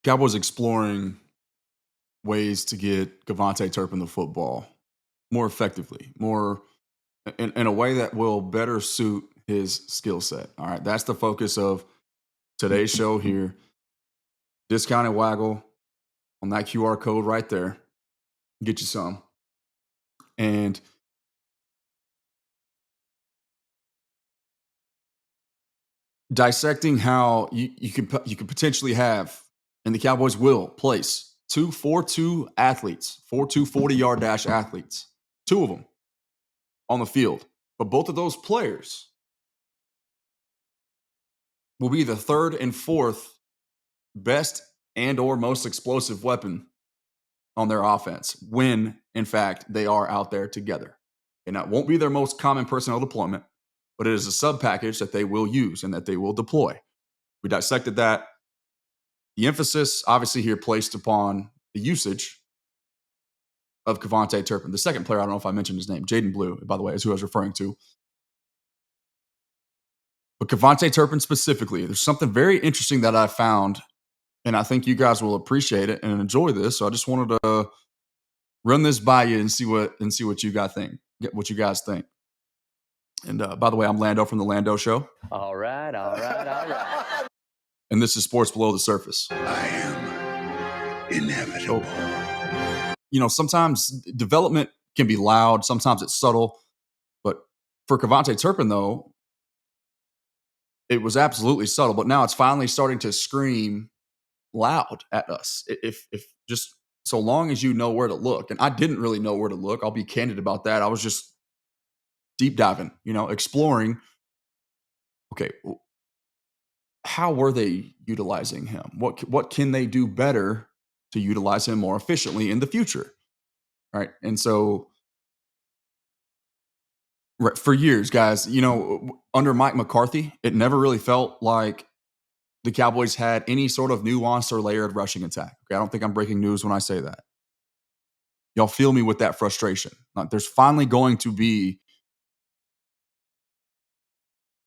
Cowboys exploring ways to get Kavontae Turpin the football more effectively, more in a way that will better suit his skill set. All right. That's the focus of today's show here. Discounted waggle on that QR code right there. Get you some. And dissecting how you could potentially have, and the Cowboys will place 2 athletes, 40-yard dash athletes, two of them on the field. But both of those players will be the third and fourth best and or most explosive weapon on their offense when, in fact, they are out there together. And that won't be their most common personnel deployment, but it is a sub package that they will use and that they will deploy. We dissected that. The emphasis, obviously, here placed upon the usage of Kavontae Turpin. The second player, I don't know if I mentioned his name, Jaydon Blue, by the way, is who I was referring to. But Kavontae Turpin specifically, there's something very interesting that I found, and I think you guys will appreciate it and enjoy this. So I just wanted to run this by you and see what you guys think. Get what you guys think. And by the way, I'm Lando from the Lando Show. All right. And this is Sports Below the Surface. I am inevitable. Sometimes development can be loud. Sometimes it's subtle. But for Kavontae Turpin, though, it was absolutely subtle. But now it's finally starting to scream loud at us. If just so long as you know where to look. And I didn't really know where to look. I'll be candid about that. I was just deep diving, exploring. Okay, how were they utilizing him? What can they do better to utilize him more efficiently in the future? Right. And so for years, guys, under Mike McCarthy, it never really felt like the Cowboys had any sort of nuanced or layered rushing attack. Okay, I don't think I'm breaking news when I say that. Y'all feel me with that frustration. Like, there's finally going to be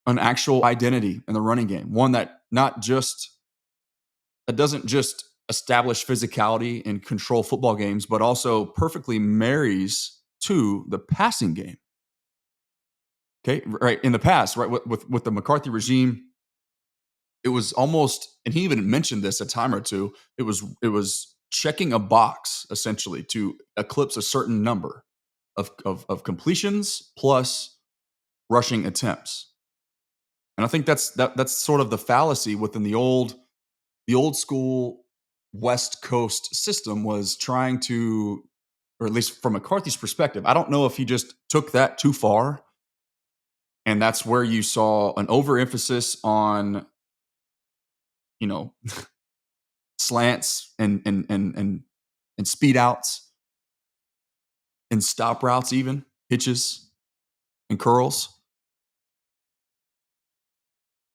an actual identity in the running game, one that doesn't just establish physicality and control football games, but also perfectly marries to the passing game. Okay, right. In the past, right, with the McCarthy regime, it was almost, and he even mentioned this a time or two, it was checking a box essentially to eclipse a certain number of completions plus rushing attempts. And I think that's sort of the fallacy within the old school West Coast system, was trying to, or at least from McCarthy's perspective, I don't know if he just took that too far. And that's where you saw an overemphasis on, slants and speed outs and stop routes, even hitches and curls.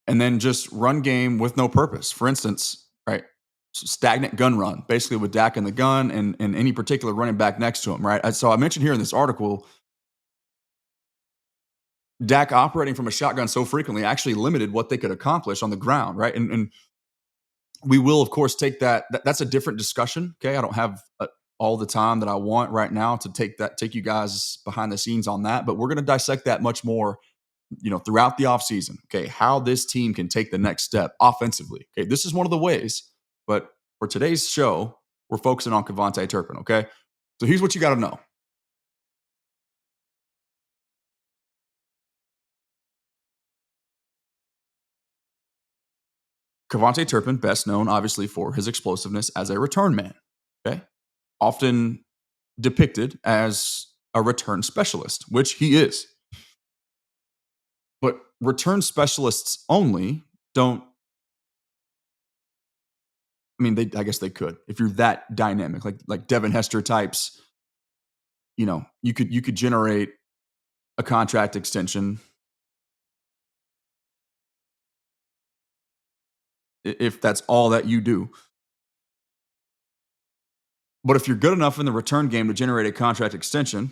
And then just run game with no purpose. For instance, right, stagnant gun run, basically with Dak in the gun and any particular running back next to him, right? So I mentioned here in this article, Dak operating from a shotgun so frequently actually limited what they could accomplish on the ground, right? And we will, of course, take that. That's a different discussion, okay? I don't have all the time that I want right now to take you guys behind the scenes on that, but we're going to dissect that much more throughout the offseason, okay, how this team can take the next step offensively. Okay, this is one of the ways, but for today's show, we're focusing on Kavontae Turpin, okay? So here's what you got to know. Kavontae Turpin, best known, obviously, for his explosiveness as a return man, okay? Often depicted as a return specialist, which he is. But return specialists only don't, I guess they could. If you're that dynamic, like Devin Hester types, you could generate a contract extension if that's all that you do. But if you're good enough in the return game to generate a contract extension,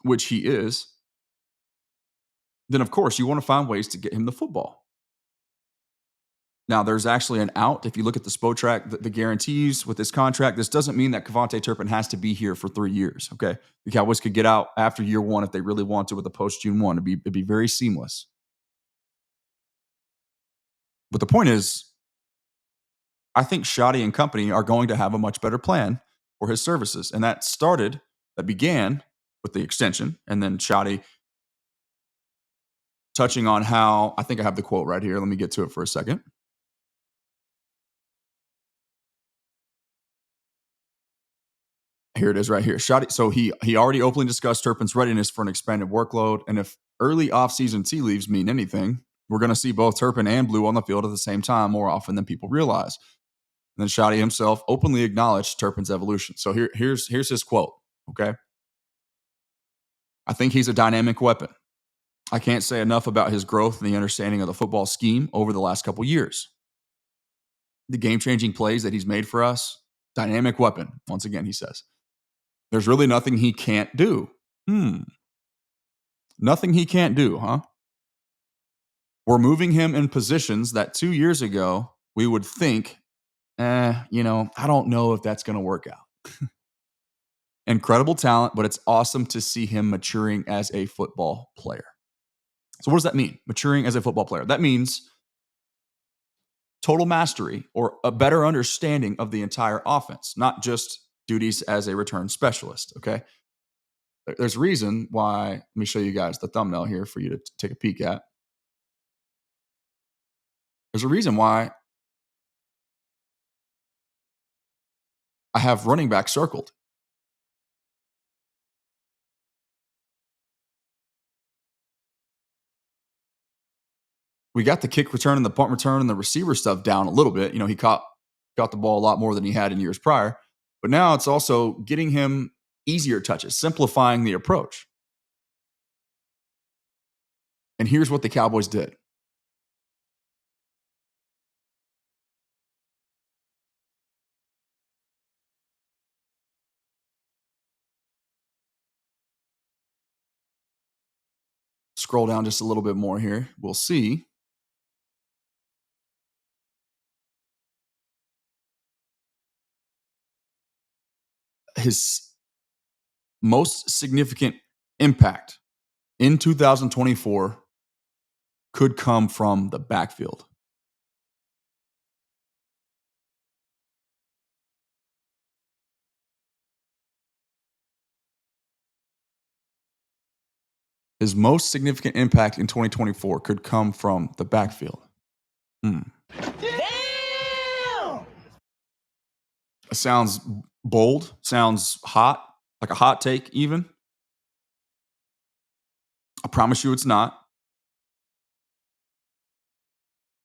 which he is, then of course you want to find ways to get him the football. Now, there's actually an out. If you look at the Spotrac, the guarantees with this contract, this doesn't mean that Kavontae Turpin has to be here for 3 years, okay? The Cowboys could get out after year 1 if they really want to with the post-June 1. It'd be very seamless. But the point is, I think Shoddy and company are going to have a much better plan for his services. And that began with the extension, and then Shoddy touching on how, I think I have the quote right here. Let me get to it for a second. Here it is right here. Shoddy, so he already openly discussed Turpin's readiness for an expanded workload. And if early offseason tea leaves mean anything, we're going to see both Turpin and Blue on the field at the same time more often than people realize. And then Shoddy himself openly acknowledged Turpin's evolution. So here's his quote, okay? I think he's a dynamic weapon. I can't say enough about his growth and the understanding of the football scheme over the last couple years. The game-changing plays that he's made for us, dynamic weapon, once again, he says. There's really nothing he can't do. Nothing he can't do, huh? We're moving him in positions that 2 years ago we would think, I don't know if that's going to work out. Incredible talent, but it's awesome to see him maturing as a football player. So what does that mean? Maturing as a football player. That means total mastery or a better understanding of the entire offense, not just duties as a return specialist, okay? There's a reason why, let me show you guys the thumbnail here for you to take a peek at. There's a reason why I have running back circled. We got the kick return and the punt return and the receiver stuff down a little bit. He caught the ball a lot more than he had in years prior. But now it's also getting him easier touches, simplifying the approach. And here's what the Cowboys did. Scroll down just a little bit more here. We'll see his most significant impact in 2024 could come from the backfield. His most significant impact in 2024 could come from the backfield. Damn! It sounds bold, sounds hot, like a hot take even. I promise you it's not.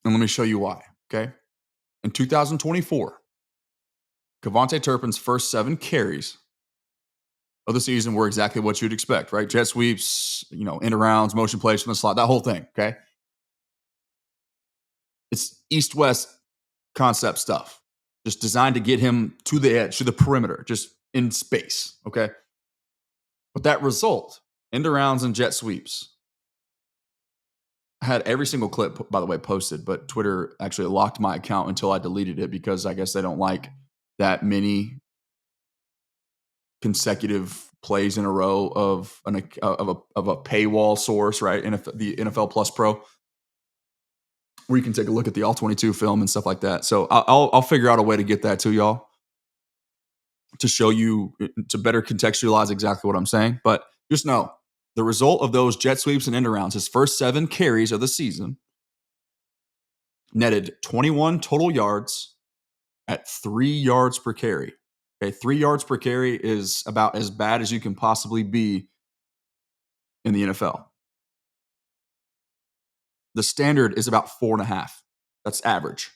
And let me show you why, okay? In 2024, Kavontae Turpin's first 7 carries of the season were exactly what you'd expect, right? Jet sweeps, end-arounds, motion plays from the slot, that whole thing, okay? It's east-west concept stuff, just designed to get him to the edge, to the perimeter, just in space, okay? But that result, end-arounds and jet sweeps, I had every single clip, by the way, posted, but Twitter actually locked my account until I deleted it because I guess they don't like that many consecutive plays in a row of a paywall source, right? The NFL Plus Pro, where you can take a look at the all 22 film and stuff like that. So I'll figure out a way to get that to y'all to show you, to better contextualize exactly what I'm saying. But just know the result of those jet sweeps and end arounds, his first 7 carries of the season, netted 21 total yards at 3 yards per carry. Okay, 3 yards per carry is about as bad as you can possibly be in the NFL. The standard is about 4.5. That's average.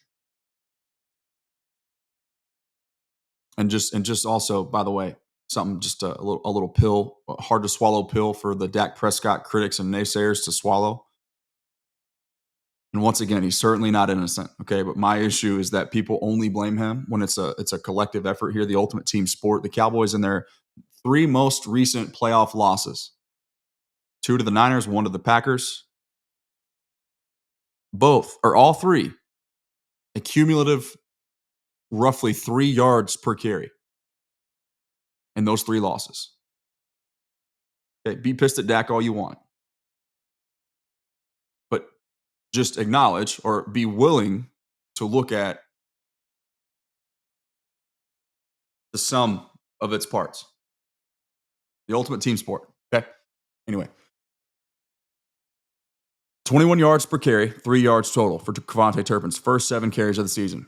And just also, by the way, something, just a little pill, a hard to swallow pill for the Dak Prescott critics and naysayers to swallow. And once again, he's certainly not innocent, okay? But my issue is that people only blame him when it's a collective effort here, the ultimate team sport. The Cowboys, in their 3 most recent playoff losses, 2 to the Niners, 1 to the Packers, all 3 a cumulative roughly 3 yards per carry in those 3 losses. Okay, be pissed at Dak all you want. But just acknowledge or be willing to look at the sum of its parts. The ultimate team sport. Okay. Anyway, 21 yards per carry, 3 yards total for Kavontae Turpin's first 7 carries of the season.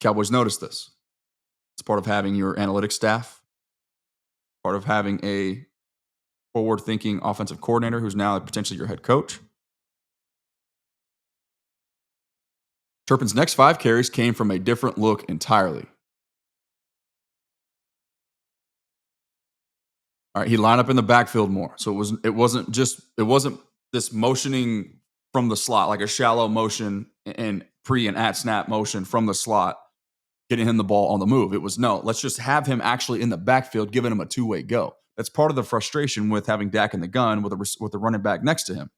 Cowboys noticed this. It's part of having your analytics staff, part of having a forward-thinking offensive coordinator who's now potentially your head coach. Turpin's next 5 carries came from a different look entirely. All right, he lined up in the backfield more. So it wasn't this motioning from the slot, like a shallow motion and pre and at snap motion from the slot, getting him the ball on the move. It was no, let's just have him actually in the backfield, giving him a two-way go. That's part of the frustration with having Dak in the gun with the running back next to him,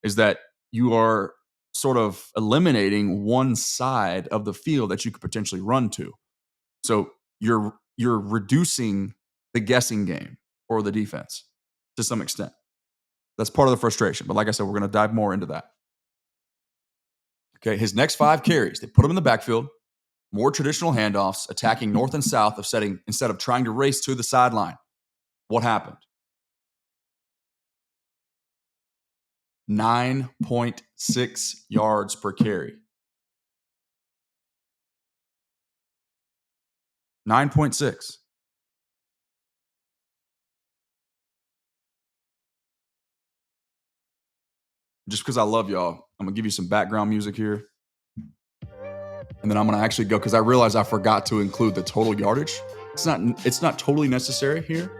is that you are sort of eliminating one side of the field that you could potentially run to. So you're reducing the guessing game for the defense to some extent. That's part of the frustration. But like I said, we're going to dive more into that. Okay, his next 5 carries, they put him in the backfield, more traditional handoffs, attacking north and south of setting instead of trying to race to the sideline. What happened? 9.6 yards per carry. 9.6. Just because I love y'all, I'm going to give you some background music here. And then I'm going to actually go, because I realized I forgot to include the total yardage. It's not totally necessary here,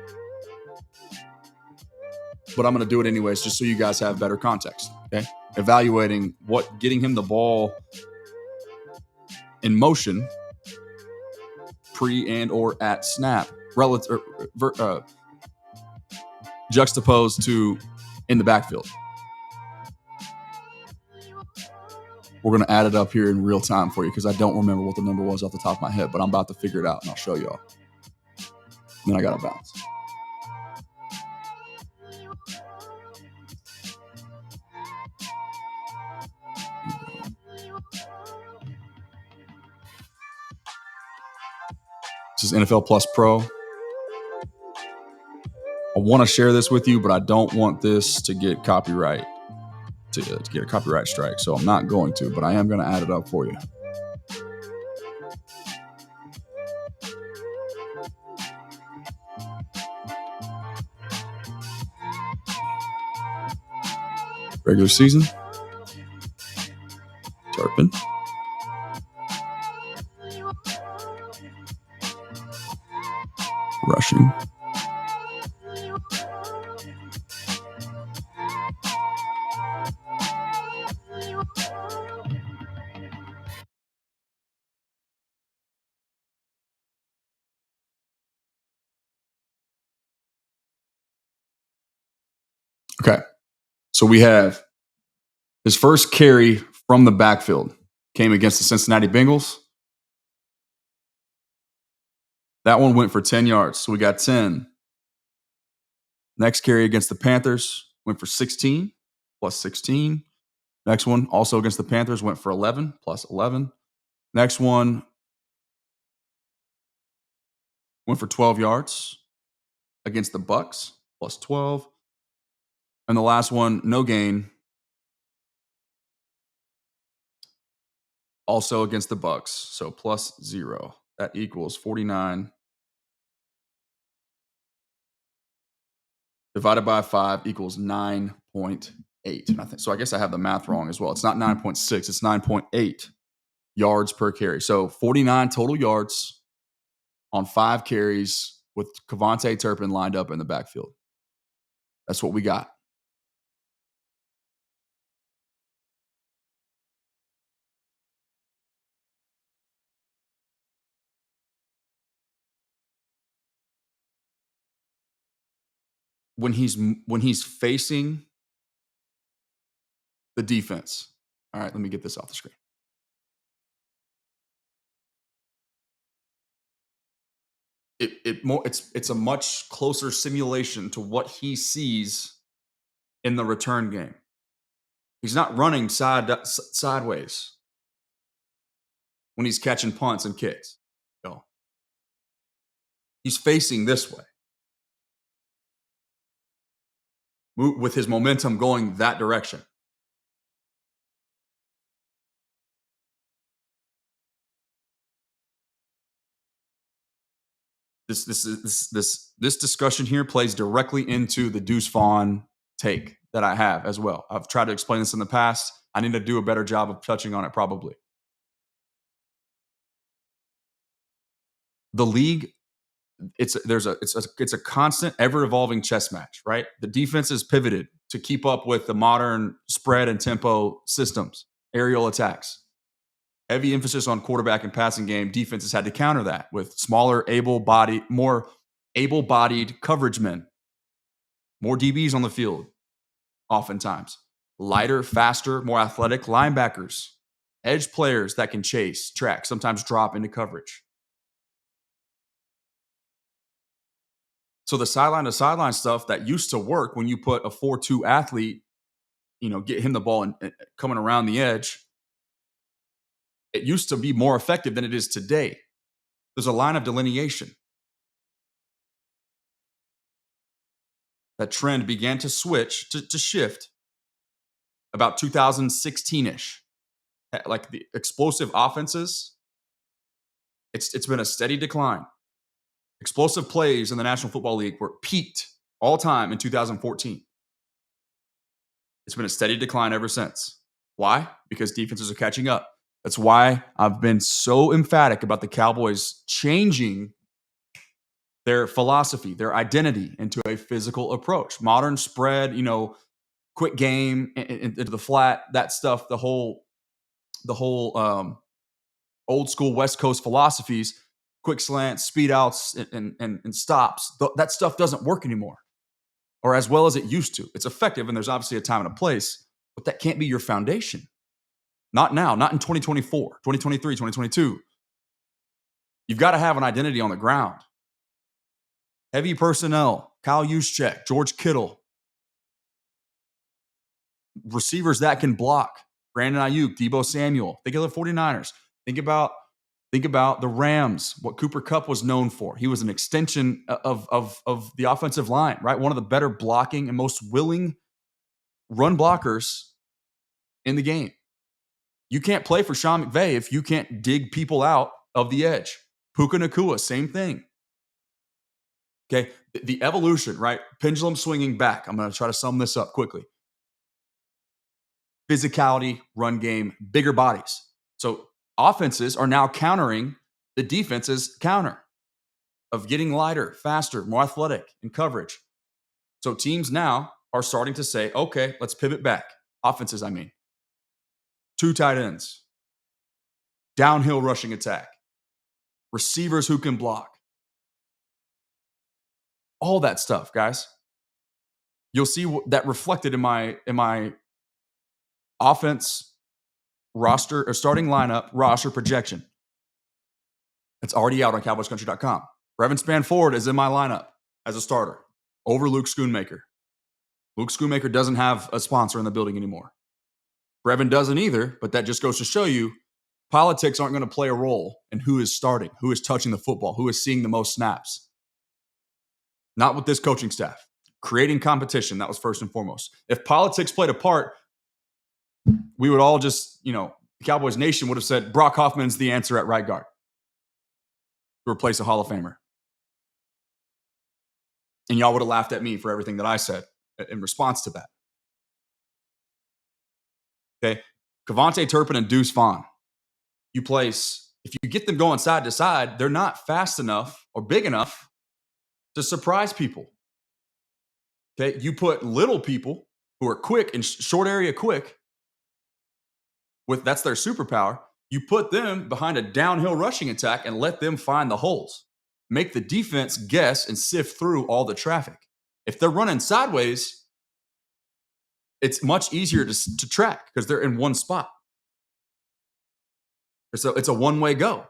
but I'm going to do it anyways, just so you guys have better context. Okay, evaluating getting him the ball in motion, pre and or at snap, juxtaposed to in the backfield. We're going to add it up here in real time for you, because I don't remember what the number was off the top of my head, but I'm about to figure it out and I'll show y'all. And then I got to bounce. This is NFL Plus Pro. I want to share this with you, but I don't want this to get copyright, to get a copyright strike. So I'm not going to, but I am going to add it up for you. Regular season, Turpin. Rushing. Okay. So we have his first carry from the backfield came against the Cincinnati Bengals. That one went for 10 yards. So we got 10. Next carry against the Panthers went for 16, plus 16. Next one, also against the Panthers, went for 11, plus 11. Next one went for 12 yards against the Bucks, plus 12. And the last one, no gain, also against the Bucks, so plus 0. That equals 49 divided by 5 equals 9.8. And so I guess I have the math wrong as well. It's not 9.6, it's 9.8 yards per carry. So 49 total yards on 5 carries with Kavontae Turpin lined up in the backfield. That's what we got. When he's facing the defense, All right, let me get this off the screen. It's a much closer simulation to what he sees in the return game. He's not running sideways when he's catching punts and kicks. No. He's facing this way with his momentum going that direction. This discussion here plays directly into the Deuce Vaughn take that I have as well. I've tried to explain this in the past. I need to do a better job of touching on it probably. The league, it's a constant, ever evolving chess match, right? The defense is pivoted to keep up with the modern spread and tempo systems, aerial attacks. Heavy emphasis on quarterback and passing game. Defenses had to counter that with smaller, more able-bodied coverage men, more DBs on the field, oftentimes. Lighter, faster, more athletic linebackers, edge players that can chase, track, sometimes drop into coverage. So the sideline to sideline stuff that used to work when you put a 4-2 athlete, get him the ball and coming around the edge, it used to be more effective than it is today. There's a line of delineation. That trend began to switch, to shift about 2016-ish. Like the explosive offenses, it's been a steady decline. Explosive plays in the National Football League were peaked all time in 2014. It's been a steady decline ever since. Why? Because defenses are catching up. That's why I've been so emphatic about the Cowboys changing their philosophy, their identity into a physical approach. Modern spread, quick game into the flat, that stuff, the whole old school West Coast philosophies, quick slants, speed outs, and stops. That stuff doesn't work anymore, or as well as it used to. It's effective, and there's obviously a time and a place, but that can't be your foundation. Not now, not in 2024, 2023, 2022. You've got to have an identity on the ground. Heavy personnel, Kyle Juszczyk, George Kittle. Receivers that can block. Brandon Ayuk, Deebo Samuel. Think of the 49ers. Think about the Rams, what Cooper Kupp was known for. He was an extension of the offensive line, right? One of the better blocking and most willing run blockers in the game. You can't play for Sean McVay if you can't dig people out of the edge. Puka Nacua, same thing. Okay, the evolution, right? Pendulum swinging back. I'm going to try to sum this up quickly. Physicality, run game, bigger bodies. So offenses are now countering the defense's counter of getting lighter, faster, more athletic in coverage. So teams now are starting to say, okay, let's pivot back. Offenses, I mean. 2 tight ends. Downhill rushing attack. Receivers who can block. All that stuff, guys. You'll see that reflected in my offense roster or starting lineup roster projection. It's already out on CowboysCountry.com. Brevin Spanford is in my lineup as a starter over Luke Schoonmaker. Luke Schoonmaker doesn't have a sponsor in the building anymore. Brevin doesn't either, but that just goes to show you politics aren't going to play a role in who is starting, who is touching the football, who is seeing the most snaps. Not with this coaching staff. Creating competition, that was first and foremost. If politics played a part, we would all just, Cowboys Nation would have said Brock Hoffman's the answer at right guard to replace a Hall of Famer. And y'all would have laughed at me for everything that I said in response to that. Okay, Kavontae Turpin and Deuce Vaughn. If you get them going side to side, they're not fast enough or big enough to surprise people. Okay, you put little people who are quick and short area quick, that's their superpower. You put them behind a downhill rushing attack and let them find the holes. Make the defense guess and sift through all the traffic. If they're running sideways, it's much easier to track because they're in one spot. It's a one-way go.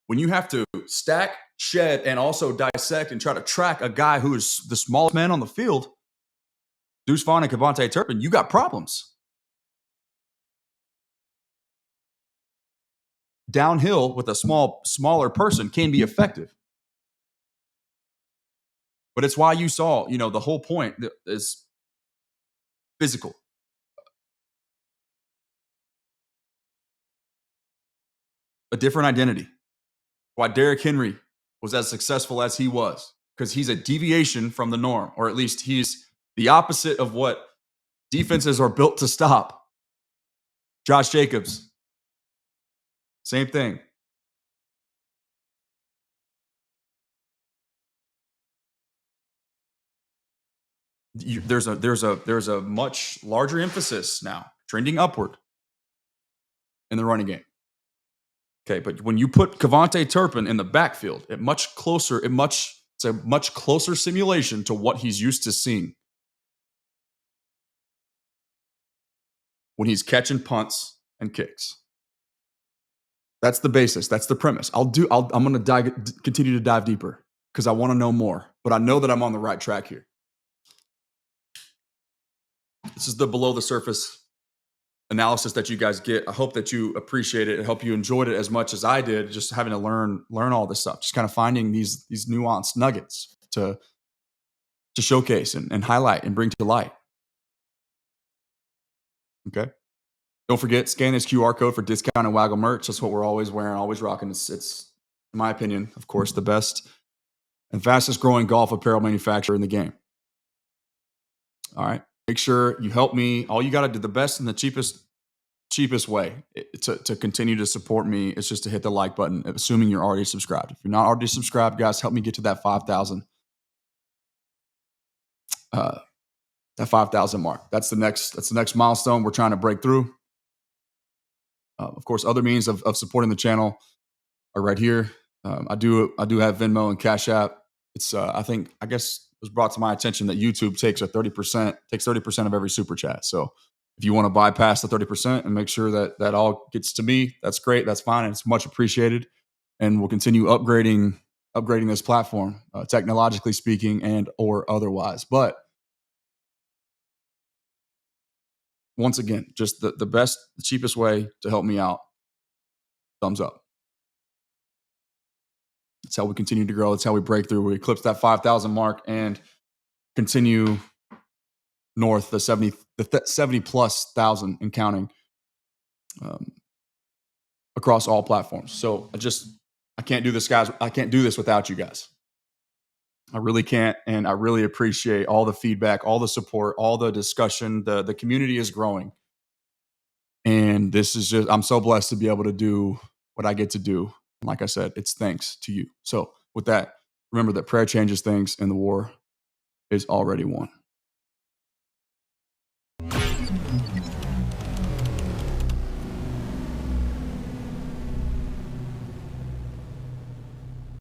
When you have to stack, shed, and also dissect and try to track a guy who is the smallest man on the field, Deuce Vaughn and Kavontae Turpin, you got problems. Downhill with a smaller person can be effective. But it's why you saw, the whole point is physical. A different identity. Why Derrick Henry was as successful as he was, because he's a deviation from the norm, or at least he's the opposite of what defenses are built to stop. Josh Jacobs, same thing. There's a much larger emphasis now, trending upward in the running game. Okay, but when you put Kavontae Turpin in the backfield, it's a much closer simulation to what he's used to seeing when he's catching punts and kicks. That's the basis. That's the premise. I'm going to continue to dive deeper because I want to know more, but I know that I'm on the right track here. This is the below the surface analysis that you guys get. I hope that you appreciate it. I hope you enjoyed it as much as I did, just having to learn all this stuff, just kind of finding these nuanced nuggets to showcase and highlight and bring to light. Okay. Don't forget, scan this QR code for discount and Waggle merch. That's what we're always wearing, always rocking. It's, in my opinion, of course, the best and fastest growing golf apparel manufacturer in the game. All right. Make sure you help me. All you got to do, the best and the cheapest way to continue to support me is just to hit the like button, assuming you're already subscribed. If you're not already subscribed, guys, help me get to that 5,000. That 5,000 mark. That's the next milestone we're trying to break through. Of course, other means of supporting the channel are right here. I do have Venmo and CashApp. It's I guess it was brought to my attention that YouTube takes 30% of every super chat. So if you want to bypass the 30% and make sure that all gets to me, that's great. That's fine. It's much appreciated, and we'll continue upgrading this platform, technologically speaking and or otherwise. But once again, just the best, the cheapest way to help me out. Thumbs up. That's how we continue to grow. That's how we break through. We eclipse that 5,000 mark and continue north the 70 plus thousand and counting across all platforms. So I can't do this, guys. I can't do this without you guys. I really can't. And I really appreciate all the feedback, all the support, all the discussion. The community is growing. And this is I'm so blessed to be able to do what I get to do. And like I said, it's thanks to you. So with that, remember that prayer changes things and the war is already won.